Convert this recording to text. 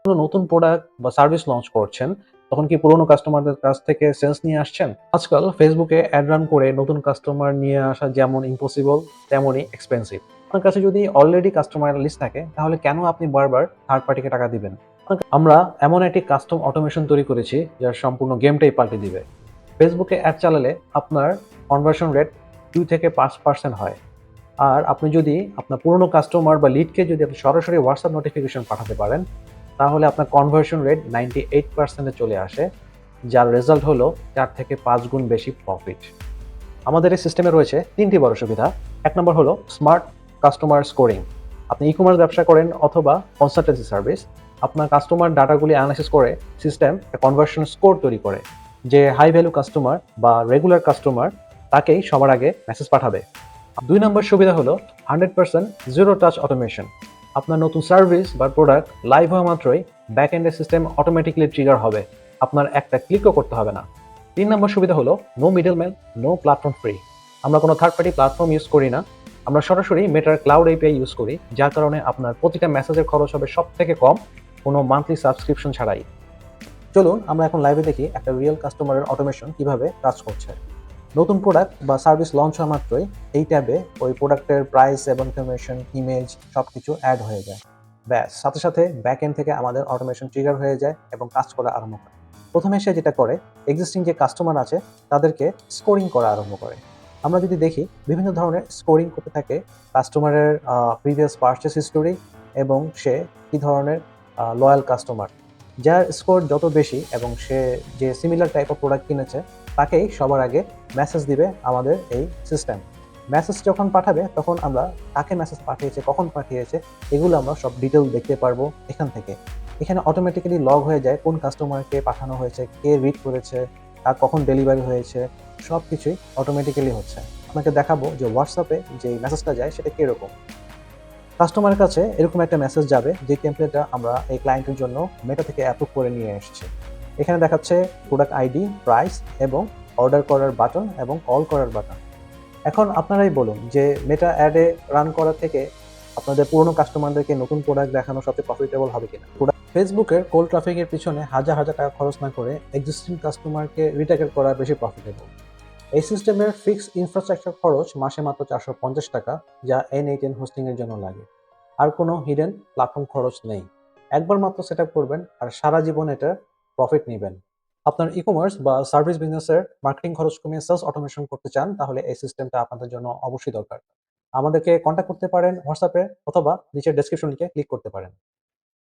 কোনো নতুন প্রোডাক্ট বা সার্ভিস লঞ্চ করছেন, তখন কি পুরনো কাস্টমারদের কাছ থেকে সেলস নিয়ে আসছেন? আজকাল ফেসবুকে অ্যাড রান করে নতুন কাস্টমার নিয়ে আসা যেমন ইম্পসিবল, তেমনই এক্সপেন্সিভ। আপনার কাছে যদি অলরেডি কাস্টমার লিস্ট থাকে, তাহলে কেন আপনি বারবার থার্ড পার্টিকে টাকা দিবেন? আমরা এমন একটি কাস্টম অটোমেশন তৈরি করেছি, যার সম্পূর্ণ গেমটাই পাল্টে দিবে। ফেসবুকে অ্যাড চালালে আপনার কনভার্সন রেট 2 থেকে 5% হয়। আর আপনি যদি আপনার পুরনো কাস্টমার বা লিডকে যদি আপনি সরাসরি হোয়াটসঅ্যাপ নোটিফিকেশন পাঠাতে পারেন, তাহলে আপনার কনভার্সন রেট 98% এ চলে আসে, যার রেজাল্ট হলো 4 থেকে 5 গুণ বেশি প্রফিট। আমাদের এই সিস্টেমে রয়েছে ৩টি বড় সুবিধা। ১ নম্বর হলো স্মার্ট কাস্টমার স্কোরিং। আপনি ই-কমার্স ব্যবসা করেন অথবা কনসালটেন্সি সার্ভিস, আপনার কাস্টমার ডাটাগুলি অ্যানালাইসিস করে সিস্টেম কনভার্সন স্কোর তৈরি করে। যে হাই ভ্যালু কাস্টমার বা রেগুলার কাস্টমার, তাকেই সবার আগে মেসেজ পাঠাবে। ২ নম্বর সুবিধা হলো 100% জিরো টাচ অটোমেশন। আপনার নতুন সার্ভিস বা প্রোডাক্ট লাইভ হওয়া মাত্রই ব্যাক এন্ডের সিস্টেম অটোমেটিক্যালি ট্রিগার হবে। আপনার একটা ক্লিকও করতে হবে না। ৩ নম্বর সুবিধা হলো no middleman, no platform free. আমরা কোনো থার্ড পার্টি প্ল্যাটফর্ম ইউজ করি না। আমরা সরাসরি মেটার ক্লাউড এপিআই ইউজ করি, যার কারণে আপনার প্রতিটা মেসেজের খরচ হবে সবথেকে কম, কোনো মান্থলি সাবস্ক্রিপশন ছাড়াই। চলুন আমরা এখন লাইভে দেখি একটা রিয়েল কাস্টমারের অটোমেশন কিভাবে কাজ করছে। নতুন প্রোডাক্ট বা সার্ভিস লঞ্চ হওয়া মাত্রই এই ট্যাবে ওই প্রোডাক্টের প্রাইস এবং ইনফরমেশন, ইমেজ সবকিছু অ্যাড হয়ে যায়। ব্যাস, সাথে সাথে ব্যাক এন্ড থেকে আমাদের অটোমেশন ট্রিগার হয়ে যায় এবং কাজ করা আরম্ভ করে। প্রথমে সে যেটা করে, এক্সিস্টিং যে কাস্টমার আছে তাদেরকে স্কোরিং করা আরম্ভ করে। আমরা যদি দেখি, বিভিন্ন ধরনের স্কোরিং করতে থাকে কাস্টমারের প্রিভিয়াস পারচেস হিস্টোরি এবং সে কী ধরনের লয়াল কাস্টমার। যার স্কোর যত বেশি এবং সে যে সিমিলার টাইপ অফ প্রোডাক্ট কিনেছে, তাকেই সবার আগে মেসেজ দিবে আমাদের এই সিস্টেম। মেসেজ যখন পাঠাবে তখন আমরা কাকে মেসেজ পাঠিয়েছে, কখন পাঠিয়েছে, এগুলো আমরা সব ডিটেল দেখতে পারবো এখান থেকে। এখানে অটোমেটিক্যালি লগ হয়ে যায় কোন কাস্টমারকে পাঠানো হয়েছে, কে রিড করেছে, তার কখন ডেলিভারি হয়েছে, সব কিছুই অটোমেটিক্যালি হচ্ছে। আপনাকে দেখাবো যে হোয়াটসঅ্যাপে যে মেসেজটা যায় সেটা কীরকম। কাস্টমারের কাছে এরকম একটা মেসেজ যাবে, যে টেমপ্লেটটা আমরা এই ক্লায়েন্টের জন্য মেটা থেকে অ্যাপ্রুভ করে নিয়ে এসেছি। এখানে দেখাচ্ছে প্রোডাক্ট আইডি, প্রাইস এবং অর্ডার করার বাটন এবং কল করার বাটন। এখন আপনারাই বলুন যে মেটা অ্যাডে রান করা থেকে আপনাদের পুরনো কাস্টমারদেরকে নতুন প্রোডাক্ট দেখানো সবচেয়ে প্রফিটেবল হবে কিনা? ফেসবুকের কোল্ড ট্রাফিকের পিছনে হাজার হাজার টাকা খরচ না করে এক্সিস্টিং কাস্টমারকে রিটার্গেট করা বেশি প্রফিটেবল। এই সিস্টেমের ফিক্সড ইনফ্রাস্ট্রাকচার খরচ মাসে মাত্র 450 টাকা, যা N8N হোস্টিং এর জন্য লাগে। আর কোনো হিডেন প্ল্যাটফর্ম খরচ নেই। একবার মাত্র সেট আপ করবেন আর সারা জীবন এটার প্রফিট নিবেন। আপনার ই-কমার্স বা সার্ভিস বিজনেসের মার্কেটিং খরচ কমিয়ে সেলস অটোমেশন করতে চান, তাহলে এই সিস্টেমটা আপনাদের জন্য অবশ্যই দরকার। আমাদেরকে কন্ট্যাক্ট করতে পারেন হোয়াটসঅ্যাপে অথবা নিচের ডেসক্রিপশন লিংকে ক্লিক করতে পারেন।